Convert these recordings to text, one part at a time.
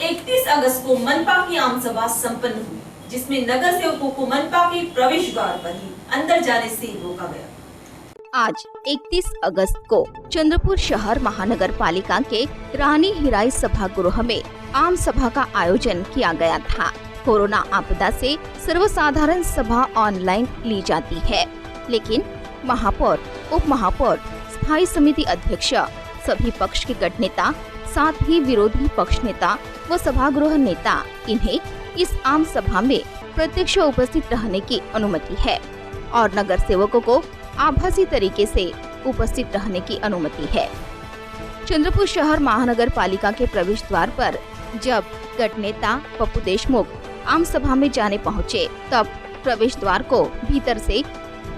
31 अगस्त को मनपा की आम सभा संपन्न हुई, जिसमें नगर सेवकों को मनपा के प्रवेश द्वार पर ही अंदर जाने से रोका गया। आज 31 अगस्त को चंद्रपुर शहर महानगर पालिका के रानी हिराई सभागृह में आम सभा का आयोजन किया गया था। कोरोना आपदा से सर्वसाधारण सभा ऑनलाइन ली जाती है, लेकिन महापौर, उप महापौर, स्थायी समिति अध्यक्ष, सभी पक्ष के गठ नेता, साथ ही विरोधी पक्ष नेता व सभागृह नेता, इन्हें इस आम सभा में प्रत्यक्ष उपस्थित रहने की अनुमति है और नगर सेवकों को आभासी तरीके से उपस्थित रहने की अनुमति है। चंद्रपुर शहर महानगर पालिका के प्रवेश द्वार पर जब गठ नेता पप्पू देशमुख आम सभा में जाने पहुंचे, तब प्रवेश द्वार को भीतर से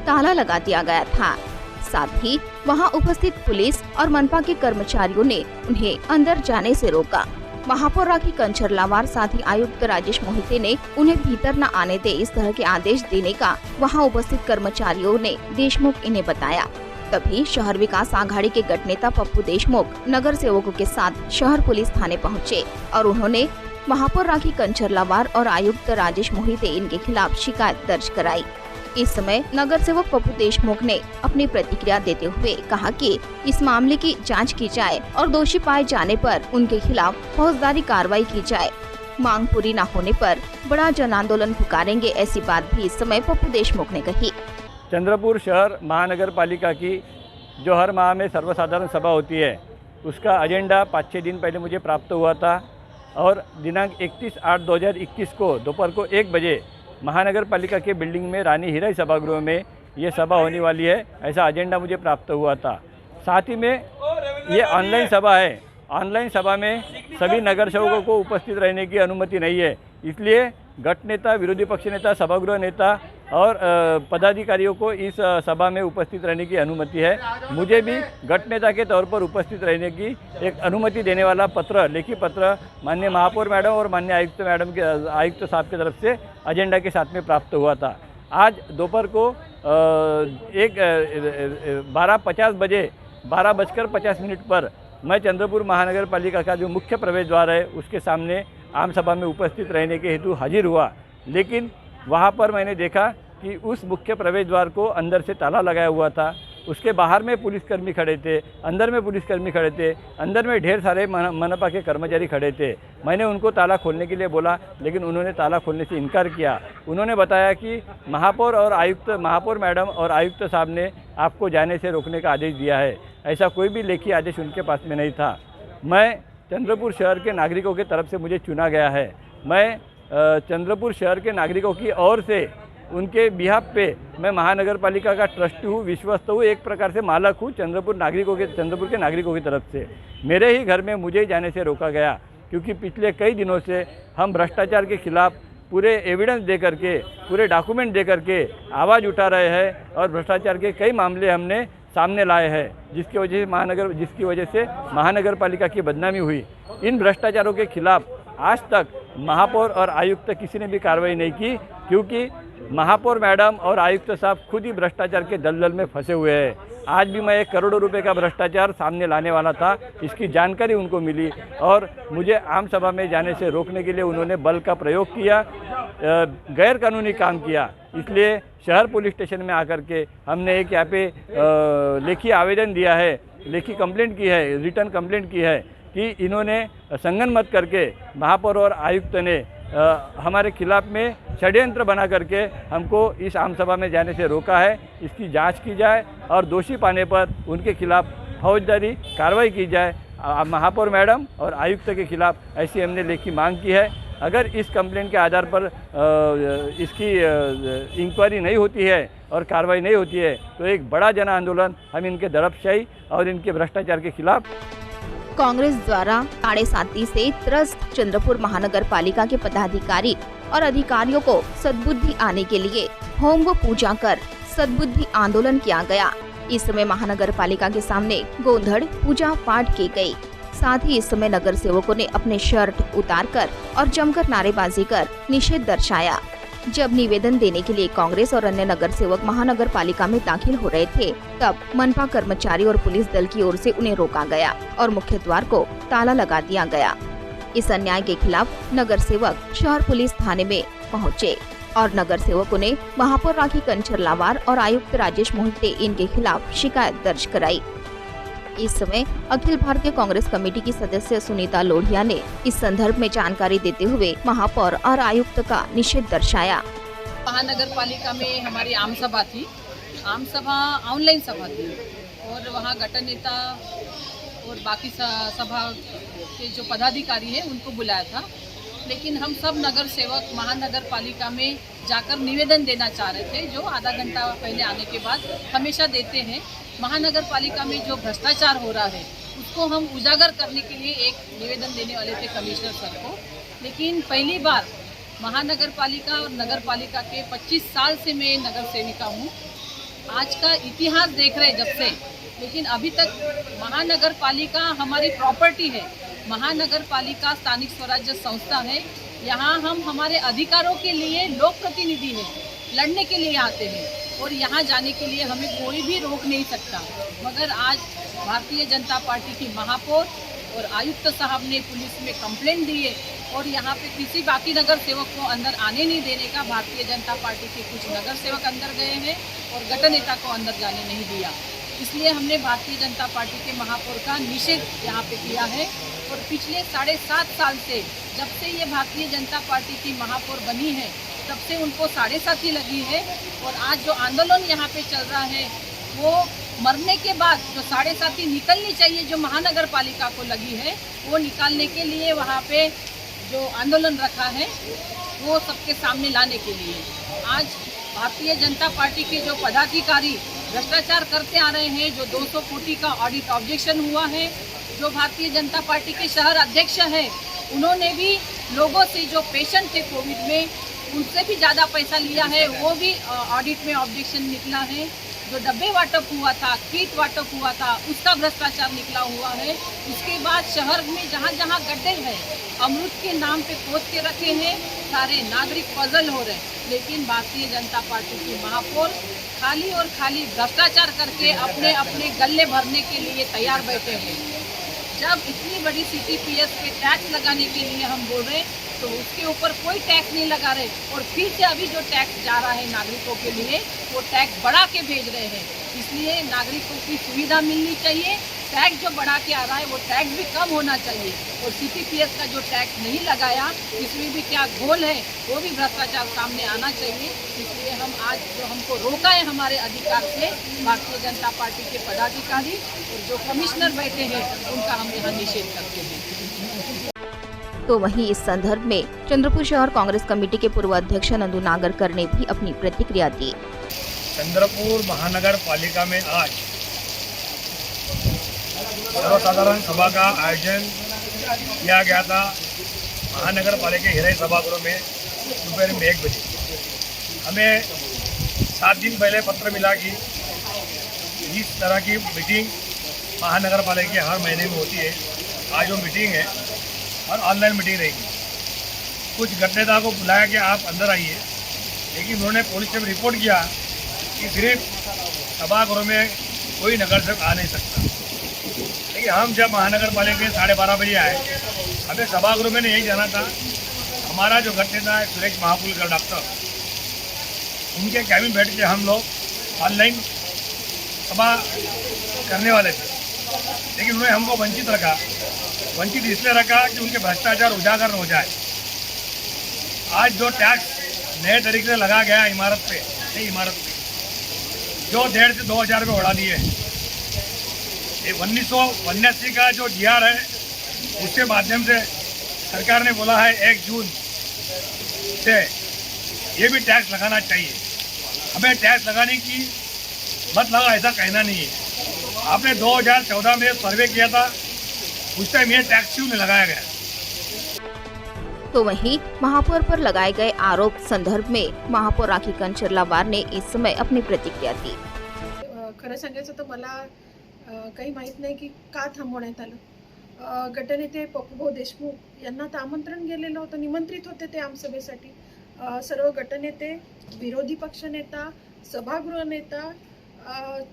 ताला लगा दिया गया था। साथ ही वहां उपस्थित पुलिस और मनपा के कर्मचारियों ने उन्हें अंदर जाने से रोका। महापौर राखी कंचरलावार साथ ही आयुक्त राजेश मोहिते ने उन्हें भीतर न आने दे इस तरह के आदेश देने का वहां उपस्थित कर्मचारियों ने देशमुख इन्हें बताया। तभी शहर विकास आघाड़ी के गठ नेता पप्पू देशमुख नगर सेवकों के साथ शहर पुलिस थाने पहुंचे और उन्होंने महापौर राखी कंचरलावार और आयुक्त राजेश मोहिते इनके खिलाफ शिकायत दर्ज कराई। इस समय नगर सेवक पप्पू देशमुख ने अपनी प्रतिक्रिया देते हुए कहा कि इस मामले की जांच की जाए और दोषी पाए जाने पर उनके खिलाफ फौजदारी कार्रवाई की जाए। मांग पूरी न होने पर बड़ा जन आंदोलन पुकारेंगे, ऐसी बात भी इस समय पप्पू देशमुख ने कही। चंद्रपुर शहर महानगर पालिका की जो हर माह में सर्वसाधारण सभा होती है, उसका एजेंडा 5-6 दिन पहले मुझे प्राप्त हुआ था और दिनांक 31/8/2021 को दोपहर को 1 बजे महानगर पालिका के बिल्डिंग में रानी हिराई सभागृह में ये सभा होने वाली है, ऐसा एजेंडा मुझे प्राप्त हुआ था। साथ ही में ये ऑनलाइन सभा है। ऑनलाइन सभा में सभी नगर सेवकों को उपस्थित रहने की अनुमति नहीं है, इसलिए गठ नेता, विरोधी पक्ष नेता, सभागृह नेता और पदाधिकारियों को इस सभा में उपस्थित रहने की अनुमति है। मुझे भी गठ नेता के तौर पर उपस्थित रहने की एक अनुमति देने वाला पत्र, लेखी पत्र माननीय महापौर मैडम और माननीय आयुक्त साहब की तरफ से एजेंडा के साथ में प्राप्त हुआ था। आज दोपहर को 12:50 बजे 12:50 पर मैं चंद्रपुर महानगर पालिका का जो मुख्य प्रवेश द्वार है उसके सामने आम सभा में उपस्थित रहने के हेतु हाजिर हुआ, लेकिन वहाँ पर मैंने देखा कि उस मुख्य प्रवेश द्वार को अंदर से ताला लगाया हुआ था। उसके बाहर में पुलिसकर्मी खड़े थे, अंदर में पुलिसकर्मी खड़े थे, अंदर में ढेर सारे मनपा के कर्मचारी खड़े थे। मैंने उनको ताला खोलने के लिए बोला, लेकिन उन्होंने ताला खोलने से इनकार किया। उन्होंने बताया कि महापौर मैडम और आयुक्त साहब ने आपको जाने से रोकने का आदेश दिया है। ऐसा कोई भी लेखी आदेश उनके पास में नहीं था। मैं चंद्रपुर शहर के नागरिकों की तरफ से मुझे चुना गया है। मैं चंद्रपुर शहर के नागरिकों की ओर से उनके बिहाफ पे मैं महानगर पालिका का ट्रस्ट हूँ, विश्वस्त हूँ, एक प्रकार से मालक हूँ चंद्रपुर के नागरिकों की तरफ से। मेरे ही घर में मुझे जाने से रोका गया, क्योंकि पिछले कई दिनों से हम भ्रष्टाचार के खिलाफ पूरे एविडेंस दे करके, पूरे डॉक्यूमेंट दे करके आवाज़ उठा रहे हैं और भ्रष्टाचार के कई मामले हमने सामने लाए हैं, जिसकी वजह से महानगर पालिका की बदनामी हुई। इन भ्रष्टाचारों के खिलाफ आज तक महापौर और आयुक्त किसी ने भी कार्रवाई नहीं की, क्योंकि महापौर मैडम और आयुक्त साहब खुद ही भ्रष्टाचार के दलदल में फंसे हुए हैं। आज भी मैं 1 करोड़ रुपए का भ्रष्टाचार सामने लाने वाला था, इसकी जानकारी उनको मिली और मुझे आम सभा में जाने से रोकने के लिए उन्होंने बल का प्रयोग किया, गैर कानूनी काम किया। इसलिए शहर पुलिस स्टेशन में आकर के हमने एक यहाँ पे लेखी आवेदन दिया है, लेखी कंप्लेंट की है, रिटर्न कंप्लेंट की है कि इन्होंने संगनमत करके महापौर और आयुक्त ने हमारे खिलाफ में षड्यंत्र बना करके हमको इस आम सभा में जाने से रोका है। इसकी जांच की जाए और दोषी पाने पर उनके खिलाफ फौजदारी कार्रवाई की जाए। महापौर मैडम और आयुक्त के खिलाफ ऐसी हमने लेखी मांग की है। अगर इस कंप्लेंट के आधार पर इसकी इंक्वायरी नहीं होती है और कार्रवाई नहीं होती है, तो एक बड़ा जन आंदोलन हम इनके दड़पशाही और इनके भ्रष्टाचार के खिलाफ। कांग्रेस द्वारा 7:30 से त्रस्त चंद्रपुर महानगर पालिका के पदाधिकारी और अधिकारियों को सद्बुद्धि आने के लिए होम व पूजा कर सद्बुद्धि आंदोलन किया गया। इस समय महानगर पालिका के सामने गोंधड़ पूजा पाठ की गई। साथ ही इस समय नगर सेवकों ने अपने शर्ट उतारकर और जमकर नारेबाजी कर निषेध दर्शाया। जब निवेदन देने के लिए कांग्रेस और अन्य नगर सेवक महानगर पालिका में दाखिल हो रहे थे, तब मनपा कर्मचारी और पुलिस दल की ओर से उन्हें रोका गया और मुख्य द्वार को ताला लगा दिया गया। इस अन्याय के खिलाफ नगर सेवक शहर पुलिस थाने में पहुंचे और नगर सेवकों ने महापौर राखी कंचर लावार और आयुक्त राजेश मोहिते इनके खिलाफ शिकायत दर्ज कराई। इस समय अखिल भारतीय कांग्रेस कमेटी की सदस्य सुनीता लोढ़िया ने इस संदर्भ में जानकारी देते हुए महापौर और आयुक्त का निषेध दर्शाया। महानगर पालिका में हमारी आम सभा थी, आम सभा ऑनलाइन सभा थी और वहाँ गठन नेता और बाकी सभा के जो पदाधिकारी हैं उनको बुलाया था, लेकिन हम सब नगर सेवक महानगर पालिका में जाकर निवेदन देना चाह रहे थे, जो आधा घंटा पहले आने के बाद हमेशा देते हैं। महानगर पालिका में जो भ्रष्टाचार हो रहा है उसको हम उजागर करने के लिए एक निवेदन देने वाले थे कमिश्नर सर को, लेकिन पहली बार महानगर पालिका और नगर पालिका के 25 साल से मैं नगर सेविका हूँ। आज का इतिहास देख रहे जब से, लेकिन अभी तक महानगर पालिका हमारी प्रॉपर्टी है। महानगर पालिका स्थानिक स्वराज्य संस्था है। यहाँ हम हमारे अधिकारों के लिए लोक प्रतिनिधि हैं, लड़ने के लिए आते हैं और यहाँ जाने के लिए हमें कोई भी रोक नहीं सकता। मगर आज भारतीय जनता पार्टी की महापौर और आयुक्त साहब ने पुलिस में कंप्लेंट दी है और यहाँ पे किसी बाकी नगर सेवक को अंदर आने नहीं देने का भारतीय जनता पार्टी के कुछ नगर सेवक अंदर गए हैं और गठन नेता को अंदर जाने नहीं दिया। इसलिए हमने भारतीय जनता पार्टी के महापौर का निषेध यहाँ पे किया है और पिछले 7.5 साल से जब से ये भारतीय जनता पार्टी की महापौर बनी है तब से उनको 7.5 ही लगी है और आज जो आंदोलन यहाँ पे चल रहा है वो मरने के बाद जो 7.5 निकलनी चाहिए जो महानगर पालिका को लगी है वो निकालने के लिए वहाँ पे जो आंदोलन रखा है वो सबके सामने लाने के लिए। आज भारतीय जनता पार्टी के जो पदाधिकारी भ्रष्टाचार करते आ रहे हैं, जो 200 कोटी का ऑडिट ऑब्जेक्शन हुआ है, जो भारतीय जनता पार्टी के शहर अध्यक्ष है उन्होंने भी लोगों से जो पेशेंट थे कोविड में उनसे भी ज़्यादा पैसा लिया है, वो भी ऑडिट में ऑब्जेक्शन निकला है। जो डब्बे वाटप हुआ था, किट वाटप हुआ था, उसका भ्रष्टाचार निकला हुआ है। उसके बाद शहर में जहाँ जहाँ गड्ढे हैं अमृत के नाम पे खोद के रखे हैं, सारे नागरिक पजल हो रहे हैं, लेकिन भारतीय जनता पार्टी की महापौर खाली और खाली भ्रष्टाचार करके अपने अपने गल्ले भरने के लिए तैयार बैठे हैं। जब इतनी बड़ी सीटीपीएस पे टैक्स लगाने के लिए हम बोल रहे हैं तो उसके ऊपर कोई टैक्स नहीं लगा रहे और फिर से अभी जो टैक्स जा रहा है नागरिकों के लिए वो टैक्स बढ़ा के भेज रहे हैं। इसलिए नागरिकों की सुविधा मिलनी चाहिए। टैक्स जो बढ़ा के आ रहा है वो टैक्स भी कम होना चाहिए और सीटीपीएस का जो टैक्स नहीं लगाया इसमें भी क्या घोल है वो भी भ्रष्टाचार सामने आना चाहिए। इसलिए हम आज जो हमको रोका है हमारे अधिकार से भारतीय जनता पार्टी के पदाधिकारी और जो कमिश्नर बैठे हैं उनका हम यहाँ निषेध करते हैं। तो वहीं इस संदर्भ में चंद्रपुर शहर कांग्रेस कमेटी के पूर्व अध्यक्ष नंदू नागरकर ने भी अपनी प्रतिक्रिया दी। चंद्रपुर महानगर पालिका में आज सर्वसाधारण सभा का आयोजन किया गया था। महानगर पालिका हिराई सभागृह में दोपहर में 1 बजे हमें 7 दिन पहले पत्र मिला कि इस तरह की मीटिंग महानगर पालिका की हर महीने में होती है। आज वो मीटिंग है और ऑनलाइन मीटिंग रहेगी। कुछ गठनेता को बुलाया कि आप अंदर आइए, लेकिन उन्होंने पुलिस में रिपोर्ट किया कि सिर्फ सभागृह में कोई नगर सेवक आ नहीं सकता। लेकिन हम जब महानगर पालिका के 12:30 बजे आए, हमें सभागृह में यही जाना था। हमारा जो गठनेता है सुरेश महापुलकर डॉक्टर, उनके कैबिन बैठ के हम लोग ऑनलाइन सभा करने वाले थे, लेकिन उन्होंने हमको वंचित रखा। वंचित इसलिए रखा कि उनके भ्रष्टाचार उजागर हो जाए। आज जो टैक्स नए तरीके से लगा गया इमारत पे, नई इमारत पे जो 1.5 से 2 हज़ार रुपये बढ़ा दिए हैं। ये 1989 का जो जीआर है उसके माध्यम से सरकार ने बोला है 1 जून से ये भी टैक्स लगाना चाहिए। हमें टैक्स लगाने की मत लगा ऐसा कहना नहीं है। आपने 2014 में सर्वे किया था, उस टाइम ये टैक्स क्यों नहीं लगाया गया। तो वहीं महापौर पर लगाए गए आरोप संदर्भ में महापौर राखी कंचर लावार ने इस समय अपनी प्रतिक्रिया दी। खरं सांगायचं तर मला काही माहीत नाही की का थांबवण्यात आलं। गटनेते पप्पूभाऊ देशमुख यांना तर आमंत्रण गेलेलं होतं, निमंत्रित होते ते आमसभेसाठी। सर्व गटनेते, विरोधी पक्षनेता, सभागृह नेता,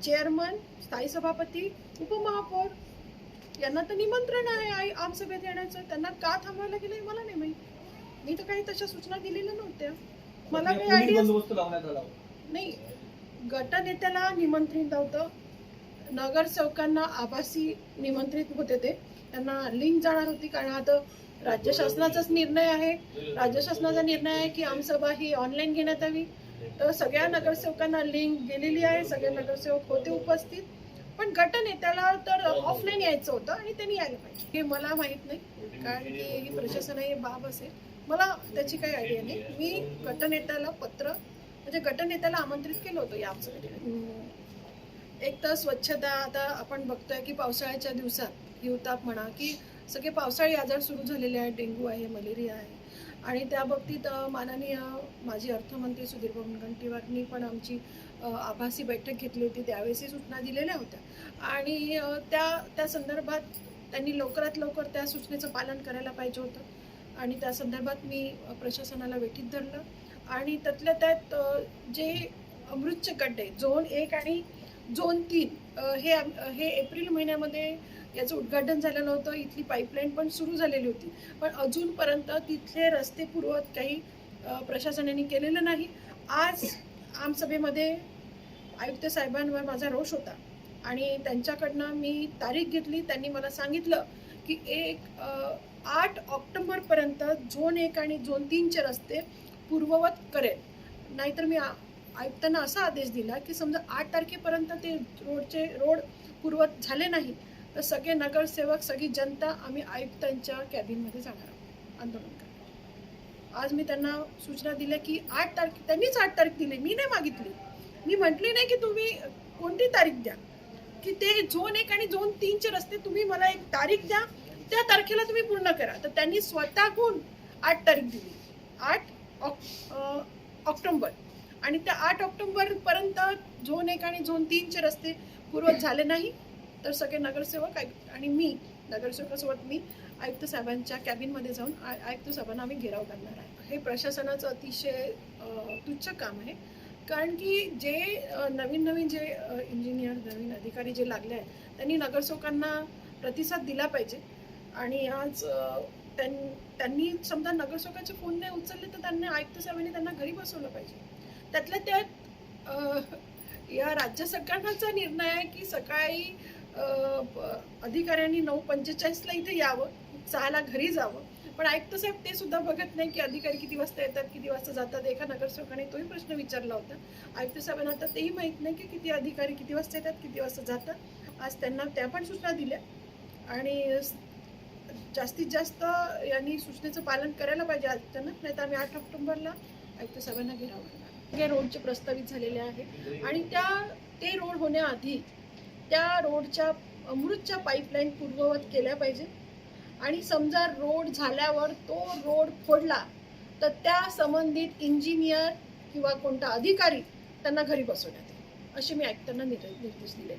चेअरमन, स्थायी सभापती, उपमहापौर यांना तर निमंत्रण आहे आमसभेत येण्याचं, त्यांना का थांबवायला गेलं मला नाही माहित. मी तर काही तशा सूचना दिलेल्या नव्हत्या. मला काही आयडिया नाही. गटनेत्याला निमंत्रित होतं, नगरसेवकांना आभासी निमंत्रित होते, ते त्यांना लिंक जाणार होती. कारण हा तर राज्य शासनाचाच निर्णय आहे. राज्य शासनाचा निर्णय आहे की आमसभा ही ऑनलाईन घेण्यात यावी. तर सगळ्या नगरसेवकांना लिंक गेलेली आहे, सगळे नगरसेवक होते उपस्थित. पण गटनेत्याला तर ऑफलाईन यायचं होतं आणि त्यांनी यायला पाहिजे. हे मला माहीत नाही, कारण की ही प्रशासनाची बाब असेल, मला त्याची काही आयडिया नाही. मी गटनेत्याला पत्र म्हणजे गटनेत्याला आमंत्रित केलं होतं या आमसभेत. एक तर स्वच्छता, आता आपण बघतोय की पावसाळ्याच्या दिवसात हिवताप म्हणा की सगळे पावसाळी आजार सुरू झालेले आहेत, डेंग्यू आहे, मलेरिया आहे. आणि त्या बाबतीत माननीय माजी अर्थमंत्री सुधीर मुनगंटीवारांनी पण आमची आभासी बैठक घेतली होती, त्यावेळेसही सूचना दिलेल्या होत्या. आणि त्या संदर्भात त्यांनी लवकरात लवकर त्या सूचनेचं पालन करायला पाहिजे होतं. आणि त्या संदर्भात मी प्रशासनाला वेठीत धरलं. आणि त्यातल्या त्यात जे अमृतचे गड्डे झोन 1 आणि झोन 3 हे एप्रिल महिन्यामध्ये याचं उद्घाटन झालेलं होतं. इथली पाईपलाईन पण सुरू झालेली होती, पण अजूनपर्यंत तिथले रस्ते पूर्ववत काही प्रशासनाने केलेलं नाही. आज आमसभेमध्ये आयुक्त साहेबांवर माझा रोष होता आणि त्यांच्याकडनं मी तारीख घेतली. त्यांनी मला सांगितलं की 8 ऑक्टोबरपर्यंत झोन 1 आणि झोन 3चे रस्ते पूर्ववत करेल. नाहीतर मी आयुक्तांना असा आदेश दिला की समजा 8 तारखेपर्यंत ते रोड पूर्ववत झाले नाही तर सगळे नगरसेवक, सगळी जनता आम्ही आयुक्तांच्या कॅबिनमध्ये जाणार आहोत, आंदोलन करणार. आज मी त्यांना सूचना दिल्या की 8 तारखे, त्यांनीच 8 तारीख दिली, मी नाही मागितली. मी म्हटली नाही की तुम्ही कोणती तारीख द्या, की ते झोन 1 आणि झोन 3चे रस्ते तुम्ही मला एक तारीख द्या, त्या तारखेला तुम्ही पूर्ण करा. तर त्यांनी स्वतःहून 8 तारीख दिली, 8 ऑक्टोबर. आणि त्या 8 ऑक्टोबरपर्यंत झोन 1 आणि झोन 3चे रस्ते पूर्ववत झाले नाही तर सगळे नगरसेवक आणि मी नगरसेवकासोबत मी आयुक्त साहेबांच्या कॅबिनमध्ये जाऊन आयुक्त साहेबांना आम्ही घेराव करणार आहे. हे प्रशासनाचं अतिशय तुच्छ काम आहे. कारण की जे नवीन जे इंजिनियर, नवीन अधिकारी जे लागले आहेत त्यांनी नगरसेवकांना प्रतिसाद दिला पाहिजे. आणि आज त्यांनी समजा नगरसेवकाचे फोन नाही उचलले तर त्यांनी आयुक्त साहेबांनी त्यांना घरी बसवलं पाहिजे. त्यातल्या त्यात या राज्य सरकारचा निर्णय आहे की सकाळी अधिकाऱ्यांनी 9:45ला इथे यावं, 6ला घरी जावं. पण आयुक्त साहेब ते सुद्धा बघत नाही की अधिकारी किती वाजता येतात, किती वाजता जातात. एका नगरसेवकाने तोही प्रश्न विचारला होता आयुक्त साहेबांना, आता तेही माहीत नाही की किती अधिकारी किती वाजता येतात, किती वाजता जातात. आज त्यांना त्या पण सूचना दिल्या आणि जास्तीत जास्त यांनी सूचनेचं पालन करायला पाहिजे आयुक्तांना. नाही तर आम्ही 8 ऑक्टोबरला आयुक्त साहेबांना घेराव करणार. हे रोडचे प्रस्तावित झालेले आहे आणि ते रोड होण्याआधी त्या रोडच्या अमृतच्या पाईपलाईन पूर्ववत केल्या पाहिजे. आणि समजा रोड झाल्यावर तो रोड फोडला तर त्या संबंधित इंजिनियर किंवा कोणता अधिकारी त्यांना घरी बसवण्यात येईल, असे मी आयुक्तांना निर्देश दिलेले.